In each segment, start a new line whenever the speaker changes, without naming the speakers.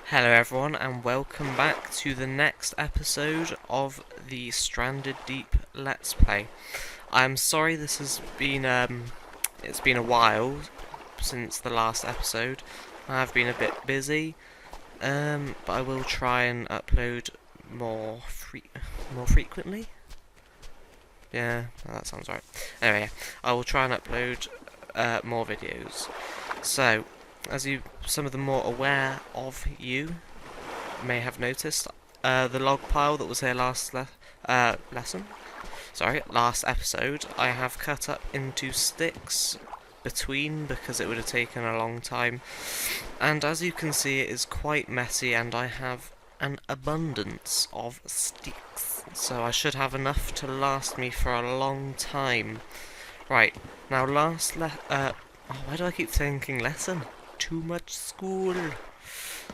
Hello everyone and welcome back to the next episode of the Stranded Deep Let's Play. I'm sorry this has been it's been a while since the last episode. I've been a bit busy, but I will try and upload more frequently. Yeah, that sounds right. Anyway, I will try and upload more videos. So, as some of the more aware of you may have noticed, the log pile that was here last episode, I have cut up into sticks between because it would have taken a long time. And as you can see, it is quite messy, and I have an abundance of sticks, so I should have enough to last me for a long time. Right, now why do I keep thinking lesson? Too much school.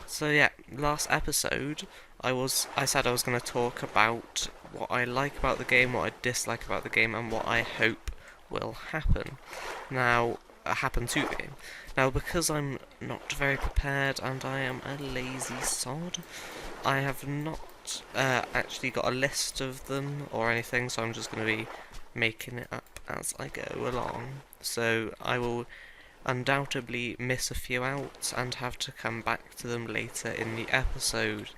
So yeah, last episode I said I was going to talk about what I like about the game, what I dislike about the game, and what I hope will happen. Now, happen to the game. Now, because I'm not very prepared and I am a lazy sod, I have not actually got a list of them or anything, so I'm just going to be making it up as I go along. So I will undoubtedly miss a few out and have to come back to them later in the episode.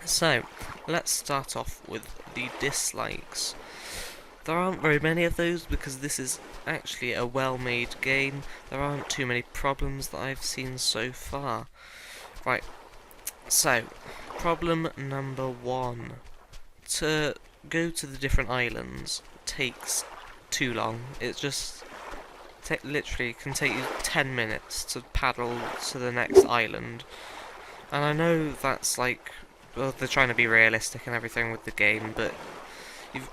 So, let's start off with the dislikes. There aren't very many of those because this is actually a well-made game. There aren't too many problems that I've seen so far. Right, so, problem number one. To go to the different islands takes too long. It just literally can take you 10 minutes to paddle to the next island. And I know that's like, well, they're trying to be realistic and everything with the game, but you've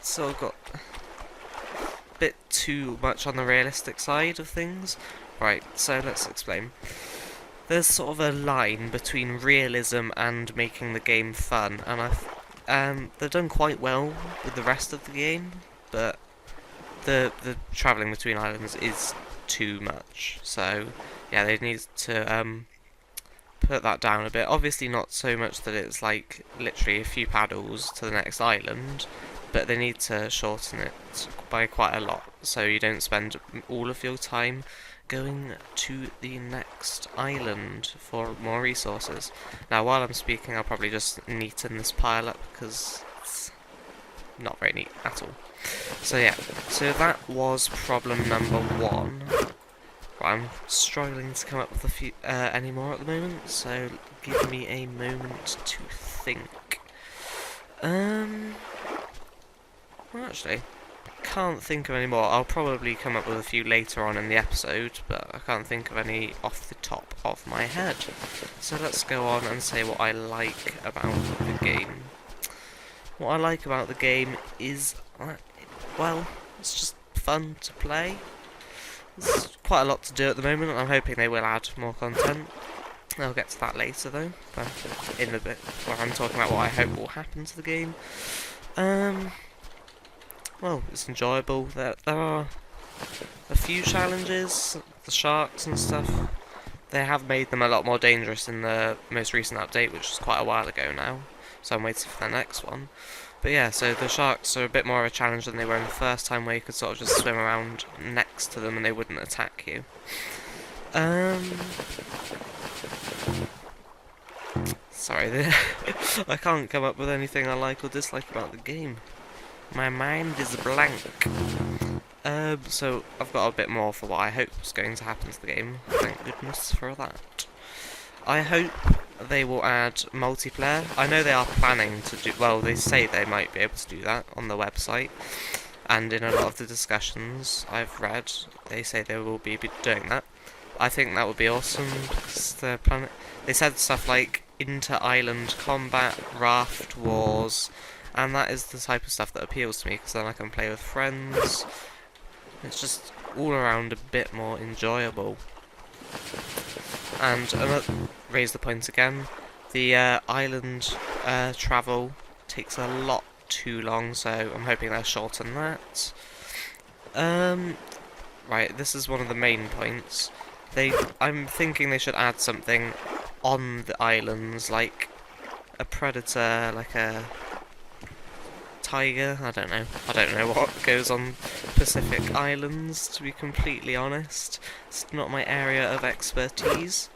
sort of got a bit too much on the realistic side of things. Right, so let's explain. There's sort of a line between realism and making the game fun, and they've done quite well with the rest of the game, but the travelling between islands is too much. So yeah, they need to put that down a bit. Obviously not so much that it's like literally a few paddles to the next island, but they need to shorten it by quite a lot, so you don't spend all of your time going to the next island for more resources. Now while I'm speaking, I'll probably just neaten this pile up because it's not very neat at all. So yeah, so that was problem number one. I'm struggling to come up with a few any more at the moment, so give me a moment to think. Well, actually, can't think of any more. I'll probably come up with a few later on in the episode, but I can't think of any off the top of my head. So let's go on and say what I like about the game. What I like about the game is, well, it's just fun to play. There's quite a lot to do at the moment. I'm hoping they will add more content. I'll get to that later though, in a bit, where I'm talking about what I hope will happen to the game. Well, it's enjoyable. There are a few challenges, the sharks and stuff. They have made them a lot more dangerous in the most recent update, which was quite a while ago now, so I'm waiting for the next one. But yeah, so the sharks are a bit more of a challenge than they were in the first time, where you could sort of just swim around next to them and they wouldn't attack you. Sorry, I can't come up with anything I like or dislike about the game. My mind is blank. So I've got a bit more for what I hope is going to happen to the game. Thank goodness for that. I hope they will add multiplayer. I know they are planning to do, well, they say they might be able to do that on the website, and in a lot of the discussions I've read, they say they will be doing that. I think that would be awesome, because they said stuff like inter-island combat, raft wars, and that is the type of stuff that appeals to me, because then I can play with friends. It's just all around a bit more enjoyable. And raise the point again, the island travel takes a lot too long, so I'm hoping they'll shorten that. Right, this is one of the main points. I'm thinking they should add something on the islands, like a predator, like a tiger. I don't know. I don't know what goes on Pacific Islands, to be completely honest. It's not my area of expertise.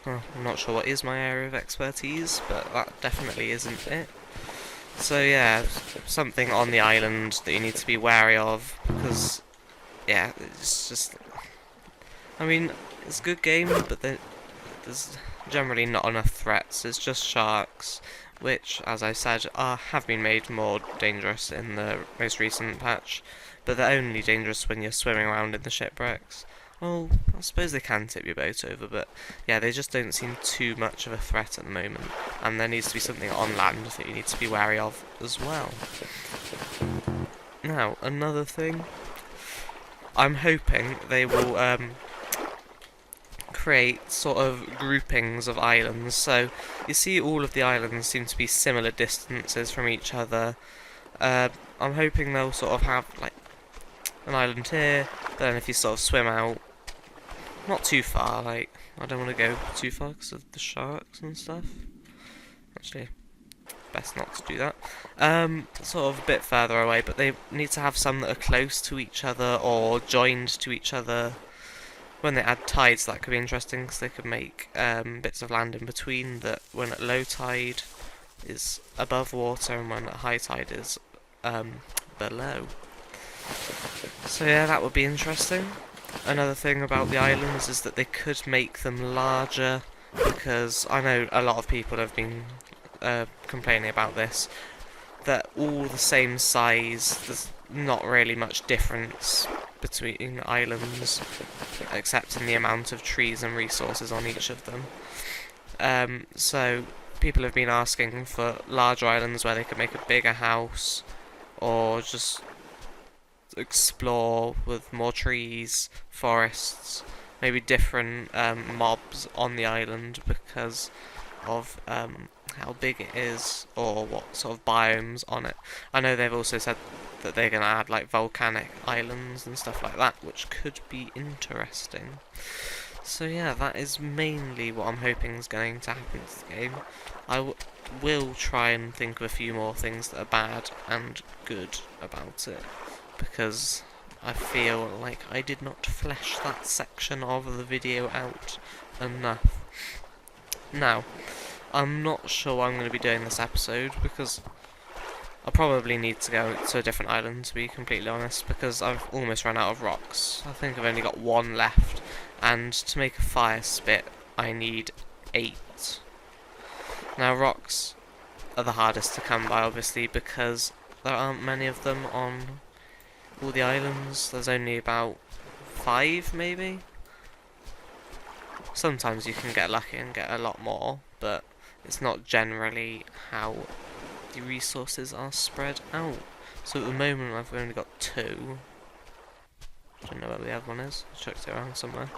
Well, I'm not sure what is my area of expertise, but that definitely isn't it. So yeah, something on the island that you need to be wary of, because, yeah, it's just... I mean, it's a good game, but there's generally not enough threats. It's just sharks, which, as I said, have been made more dangerous in the most recent patch, but they're only dangerous when you're swimming around in the shipwrecks. Well, I suppose they can tip your boat over, but yeah, they just don't seem too much of a threat at the moment, and there needs to be something on land that you need to be wary of as well. Now, another thing, I'm hoping they will create sort of groupings of islands. So you see all of the islands seem to be similar distances from each other. I'm hoping they'll sort of have like an island here, but then if you sort of swim out, not too far, like, I don't want to go too far because of the sharks and stuff. Actually, best not to do that. Sort of a bit further away, but they need to have some that are close to each other or joined to each other. When they add tides, that could be interesting, because they could make bits of land in between that, when at low tide, is above water, and when at high tide is below. So yeah, that would be interesting. Another thing about the islands is that they could make them larger, because I know a lot of people have been complaining about this, that all the same size, there's not really much difference between islands, except in the amount of trees and resources on each of them. So people have been asking for larger islands where they could make a bigger house, or just explore with more trees, forests, maybe different mobs on the island because of how big it is, or what sort of biomes on it. I know they've also said that they're going to add like volcanic islands and stuff like that, which could be interesting. So yeah, that is mainly what I'm hoping is going to happen to the game. I will try and think of a few more things that are bad and good about it, because I feel like I did not flesh that section of the video out enough. Now, I'm not sure what I'm going to be doing this episode, because I'll probably need to go to a different island, to be completely honest, because I've almost run out of rocks. I think I've only got one left, and to make a fire spit, I need 8. Now, rocks are the hardest to come by, obviously, because there aren't many of them on all the islands. There's only about 5, maybe? Sometimes you can get lucky and get a lot more, but it's not generally how the resources are spread out. So at the moment I've only got 2. I don't know where the other one is. I chucked it around somewhere.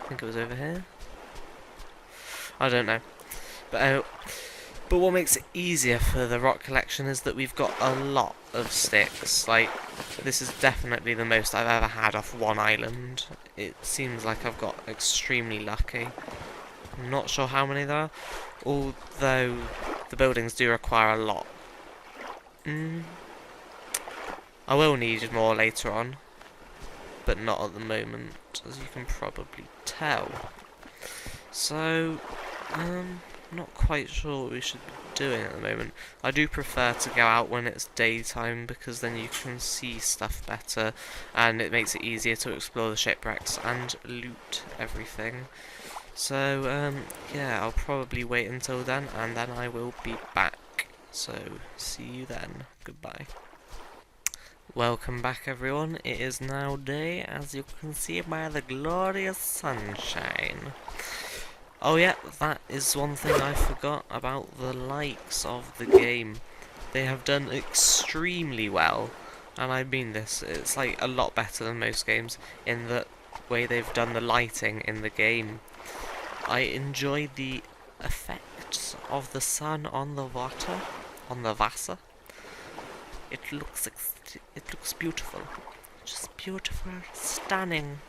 I think it was over here. I don't know. But what makes it easier for the rock collection is that we've got a lot of sticks. Like, this is definitely the most I've ever had off one island. It seems like I've got extremely lucky. I'm not sure how many there are, although the buildings do require a lot. I will need more later on, but not at the moment, as you can probably tell. So, not quite sure what we should be doing at the moment. I do prefer to go out when it's daytime, because then you can see stuff better, and it makes it easier to explore the shipwrecks and loot everything. So, yeah, I'll probably wait until then, and then I will be back. So, see you then. Goodbye. Welcome back, everyone. It is now day, as you can see by the glorious sunshine. Oh yeah, that is one thing I forgot about the likes of the game. They have done extremely well, and I mean this, it's like a lot better than most games in the way they've done the lighting in the game. I enjoy the effects of the sun on the water, on the Wasser. It looks beautiful, just beautiful, stunning.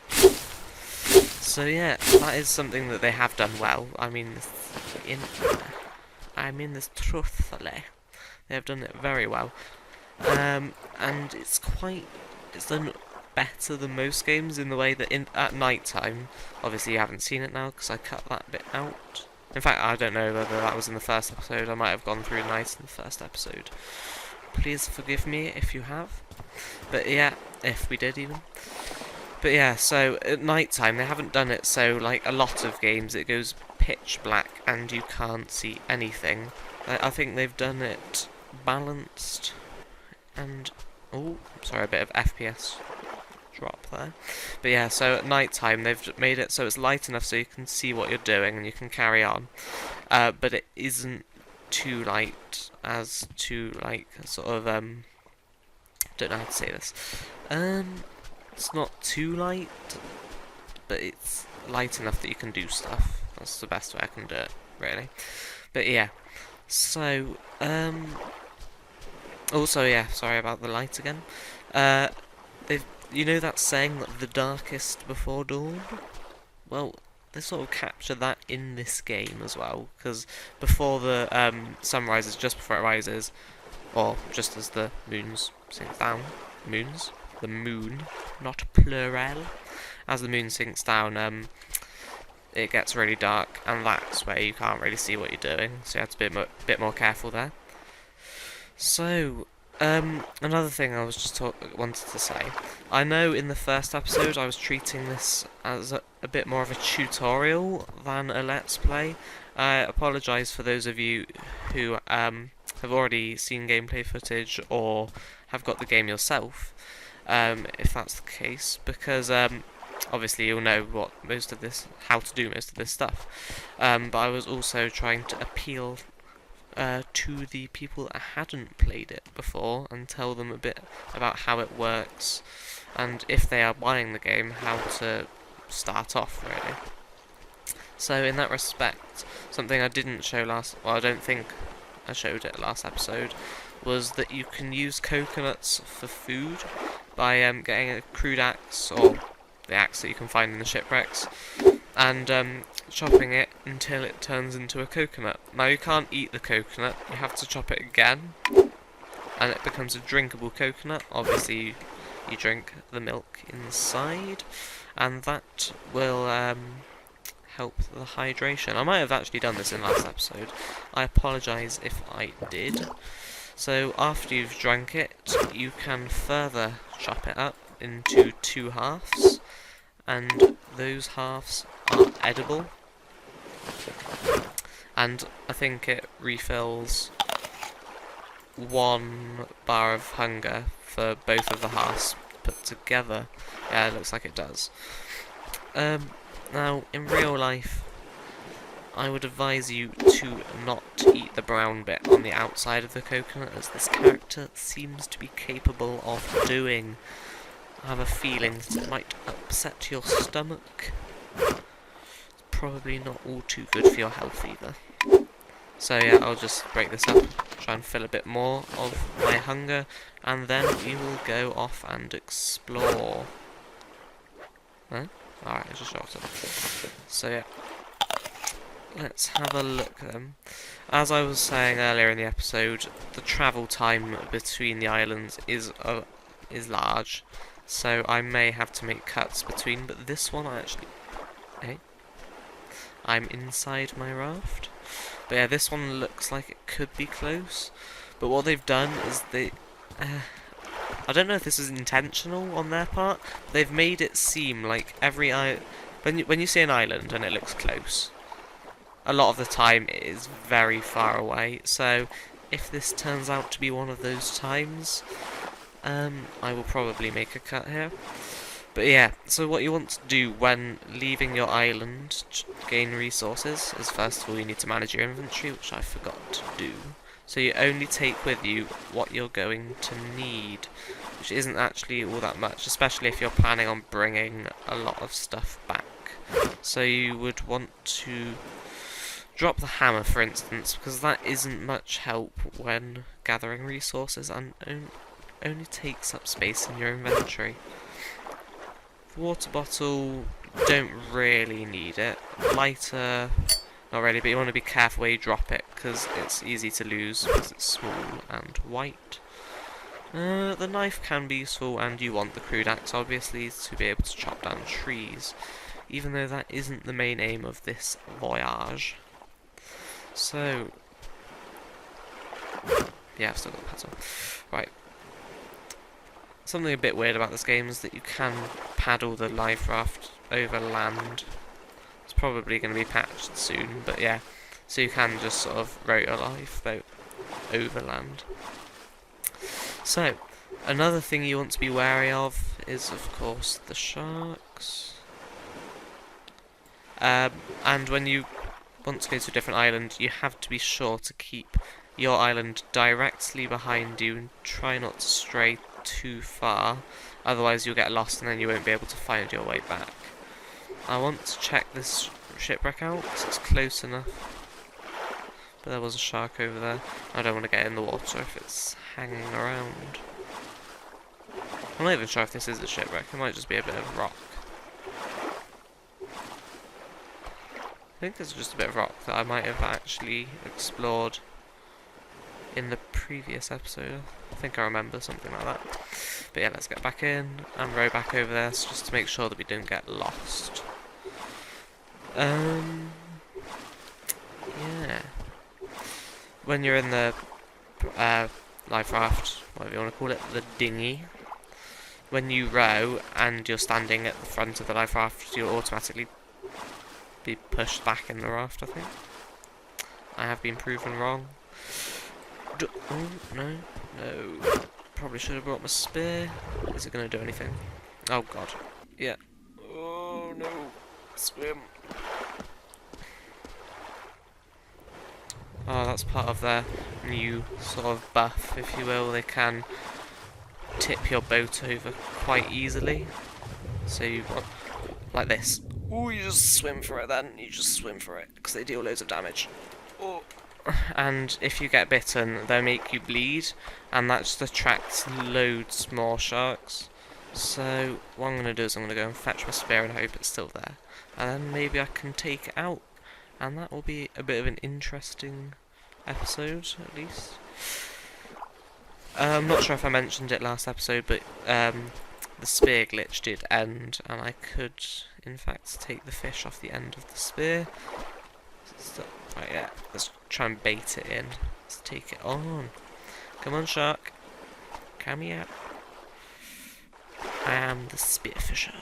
So yeah, that is something that they have done well. In I mean this truthfully. They have done it very well. And it's done better than most games in the way that at night time, obviously you haven't seen it now because I cut that bit out. In fact, I don't know whether that was in the first episode. I might have gone through night in the first episode. Please forgive me if you have. But yeah, if we did even. But yeah, so at night time they haven't done it so like a lot of games it goes pitch black and you can't see anything. I think they've done it balanced and oh, sorry, a bit of FPS drop there. But yeah, so at night time they've made it so it's light enough so you can see what you're doing and you can carry on. But it isn't too light as to like sort of don't know how to say this. It's not too light, but it's light enough that you can do stuff. That's the best way I can do it, really. But yeah, so also yeah, sorry about the light again. You know that saying, the darkest before dawn? Well, they sort of capture that in this game as well, because before the sun rises, just before it rises, or just as the moons sinks down, the moon, not plural, as the moon sinks down, it gets really dark, and that's where you can't really see what you're doing, so you have to be a bit more careful there. So, another thing I was just wanted to say, I know in the first episode I was treating this as a bit more of a tutorial than a let's play. I apologise for those of you who have already seen gameplay footage or have got the game yourself, if that's the case, because obviously you'll know how to do most of this stuff. But I was also trying to appeal to the people that hadn't played it before and tell them a bit about how it works and if they are buying the game, how to start off, really. So in that respect, something I didn't show I don't think I showed it last episode, was that you can use coconuts for food by getting a crude axe, or the axe that you can find in the shipwrecks, and chopping it until it turns into a coconut. Now you can't eat the coconut, you have to chop it again, and it becomes a drinkable coconut. Obviously you drink the milk inside, and that will help the hydration. I might have actually done this in last episode. I apologise if I did. So after you've drank it, you can further chop it up into 2 halves, and those halves are edible. And I think it refills 1 bar of hunger for both of the halves put together. Yeah, it looks like it does. Now, in real life, I would advise you to not eat the brown bit on the outside of the coconut, as this character seems to be capable of doing. I have a feeling that it might upset your stomach. It's probably not all too good for your health either. So yeah, I'll just break this up, try and fill a bit more of my hunger, and then we will go off and explore. Huh? Alright, I just shot it. So yeah, let's have a look then. As I was saying earlier in the episode, the travel time between the islands is large, so I may have to make cuts between, but this one I'm inside my raft. But yeah, this one looks like it could be close, but what they've done is I don't know if this is intentional on their part, but they've made it seem like every when you see an island and it looks close, a lot of the time it is very far away. So if this turns out to be one of those times, I will probably make a cut here. But yeah, so what you want to do when leaving your island to gain resources is, first of all, you need to manage your inventory, which I forgot to do. So you only take with you what you're going to need, which isn't actually all that much, especially if you're planning on bringing a lot of stuff back. So you would want to drop the hammer, for instance, because that isn't much help when gathering resources and only takes up space in your inventory. The water bottle, don't really need it. Lighter, not really, but you want to be careful where you drop it, because it's easy to lose, because it's small and white. The knife can be useful, and you want the crude axe, obviously, to be able to chop down trees, even though that isn't the main aim of this voyage. So, yeah, I've still got the paddle. Right. Something a bit weird about this game is that you can paddle the life raft over land. It's probably going to be patched soon, but yeah. So you can just sort of row your lifeboat over land. So, another thing you want to be wary of is, of course, the sharks. And when you want to go to a different island, you have to be sure to keep your island directly behind you and try not to stray too far, otherwise you'll get lost and then you won't be able to find your way back. I want to check this shipwreck out because it's close enough, but there was a shark over there. I don't want to get in the water if it's hanging around. I'm not even sure if this is a shipwreck, it might just be a bit of rock. I think it's just a bit of rock that I might have actually explored in the previous episode. I think I remember something like that. But yeah, let's get back in and row back over there just to make sure that we don't get lost. Yeah. When you're in the life raft, whatever you want to call it, the dinghy, when you row and you're standing at the front of the life raft, you'll automatically be pushed back in the raft, I think. I have been proven wrong. Oh, no. Probably should have brought my spear. Is it going to do anything? Oh, God. Yeah. Oh, no. Swim. Oh, that's part of their new sort of buff, if you will. They can tip your boat over quite easily. So you've got, like this. Oh, you just swim for it then. You just swim for it, because they deal loads of damage. Oh. And if you get bitten, they'll make you bleed, and that just attracts loads more sharks. So what I'm going to do is I'm going to go and fetch my spear and hope it's still there, and then maybe I can take it out, and that will be a bit of an interesting episode, at least. I'm not sure if I mentioned it last episode, but the spear glitch did end, and I could, in fact, take the fish off the end of the spear. Right, yeah, let's try and bait it in. Let's take it on. Come on, shark. Come here. I am the spearfisher.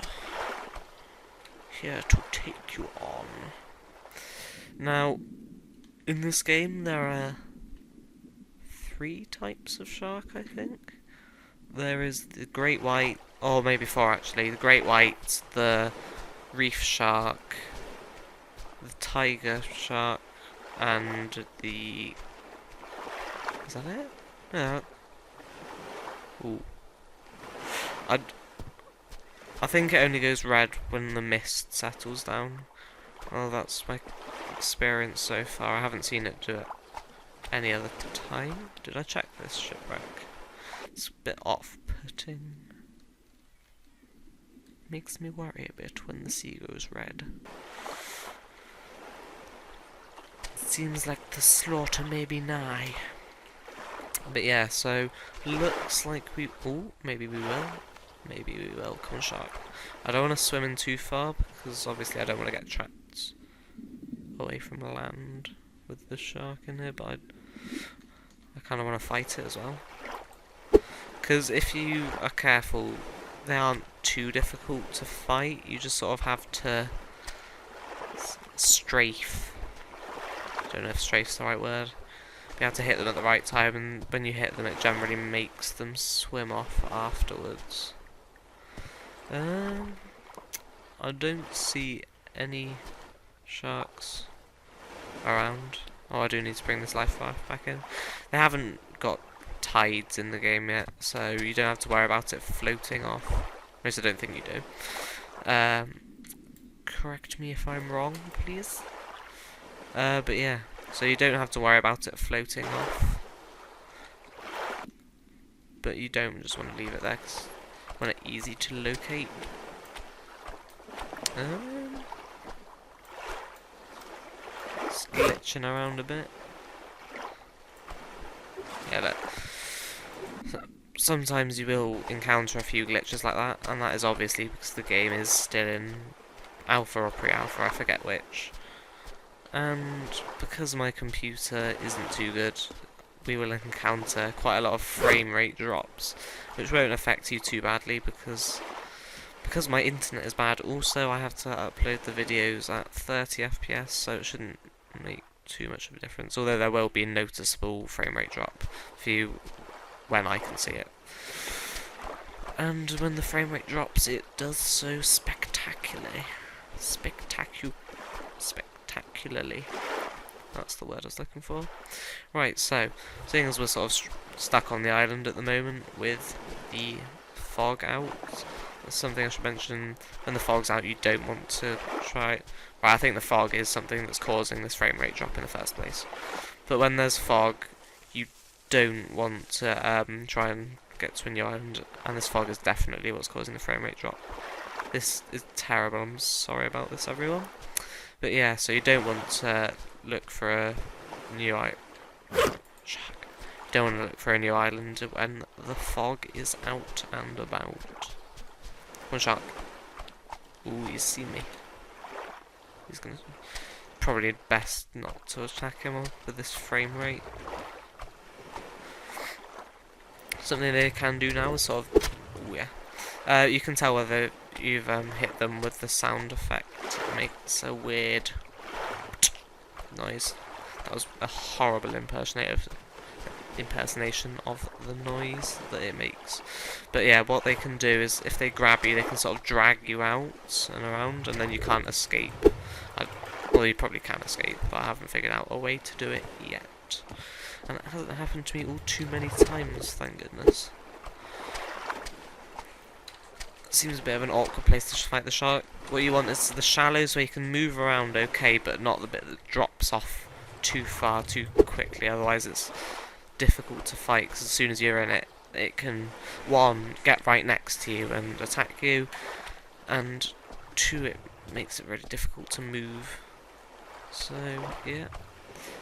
Here to take you on. Now, in this game, there are 3 types of shark, I think. There is the great white, or maybe 4 actually. The great white, the reef shark, the tiger shark, and the... is that it? Yeah. Ooh. I think it only goes red when the mist settles down. Well, that's my experience so far. I haven't seen it do it any other time. Did I check this shipwreck? It's a bit off-putting. Makes me worry a bit when the sea goes red. Seems like the slaughter may be nigh. But yeah, so looks like we... oh, maybe we will. Maybe we will. Come on, shark. I don't want to swim in too far, because obviously I don't want to get trapped away from land with the shark in here, but I kind of want to fight it as well. Because if you are careful, they aren't too difficult to fight. You just sort of have to strafe. I don't know if strafe's the right word. You have to hit them at the right time, and when you hit them, it generally makes them swim off afterwards. I don't see any sharks around. Oh, I do need to bring this life raft back in. They haven't got tides in the game yet, so you don't have to worry about it floating off. At least I don't think you do. Correct me if I'm wrong, please. But yeah, so you don't have to worry about it floating off. But you don't just want to leave it there, because you want it easy to locate. It's glitching around a bit. Yeah, look. Sometimes you will encounter a few glitches like that, and that is obviously because the game is still in alpha or pre-alpha, I forget which. And because my computer isn't too good, we will encounter quite a lot of frame rate drops, which won't affect you too badly because my internet is bad. Also, I have to upload the videos at 30 FPS, so it shouldn't make too much of a difference, although there will be a noticeable frame rate drop for you when I can see it. And when the frame rate drops, it does so spectacularly. Spectacularly. That's the word I was looking for. Right, so, seeing as we're sort of stuck on the island at the moment with the fog out, that's something I should mention. When the fog's out, you don't want to try... Well, I think the fog is something that's causing this frame rate drop in the first place. But when there's fog, you don't want to try and get to a new island, and this fog is definitely what's causing the frame rate drop. This is terrible, I'm sorry about this, everyone. But yeah, so you don't want to look for a new island. Don't want to look for a new island when the fog is out and about. One shark. Ooh, you see me. He's gonna... Probably best not to attack him with this frame rate. Something they can do now is sort of... Ooh, yeah. You can tell whether you've hit them with the sound effect. It makes a weird noise. That was a horrible impersonation of the noise that it makes. But yeah, what they can do is, if they grab you, they can sort of drag you out and around, and then you can't escape. Well, you probably can escape, but I haven't figured out a way to do it yet. And it hasn't happened to me all too many times, thank goodness. Seems a bit of an awkward place to fight the shark. What you want is the shallows where you can move around okay, but not the bit that drops off too far too quickly, otherwise it's difficult to fight, because as soon as you're in it, it can, one, get right next to you and attack you, and two, it makes it really difficult to move. So, yeah.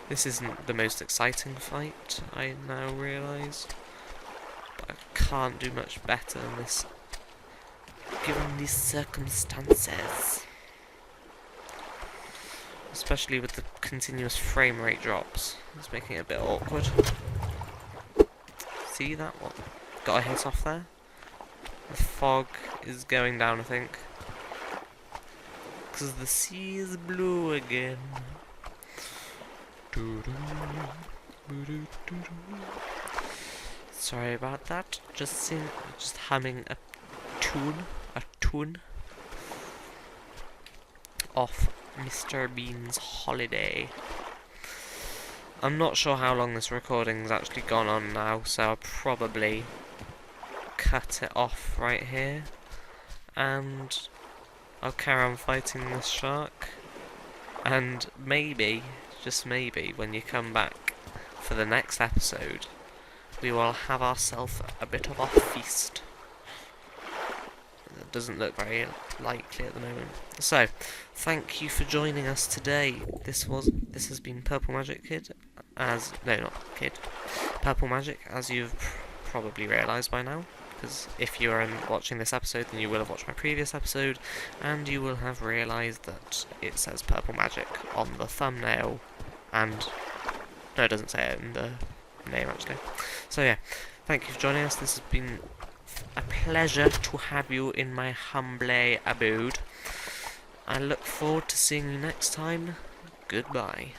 This isn't the most exciting fight, I now realise. But I can't do much better than this, given these circumstances. Especially with the continuous frame rate drops. It's making it a bit awkward. See that one? Got a hit off there. The fog is going down, I think. Because the sea is blue again. Sorry about that. Just humming a tune off Mr. Bean's Holiday. I'm not sure how long this recording's actually gone on now, so I'll probably cut it off right here, and I'll carry on fighting this shark, and maybe, just maybe, when you come back for the next episode, we will have ourselves a bit of a feast. It doesn't look very likely at the moment. So, thank you for joining us today. This has been Purple Magic Kid, Purple Magic, as you've probably realised by now, because if you are watching this episode, then you will have watched my previous episode, and you will have realised that it says Purple Magic on the thumbnail, and no, it doesn't say it in the name actually. So yeah, thank you for joining us. This has been a pleasure to have you in my humble abode. I look forward to seeing you next time. Goodbye.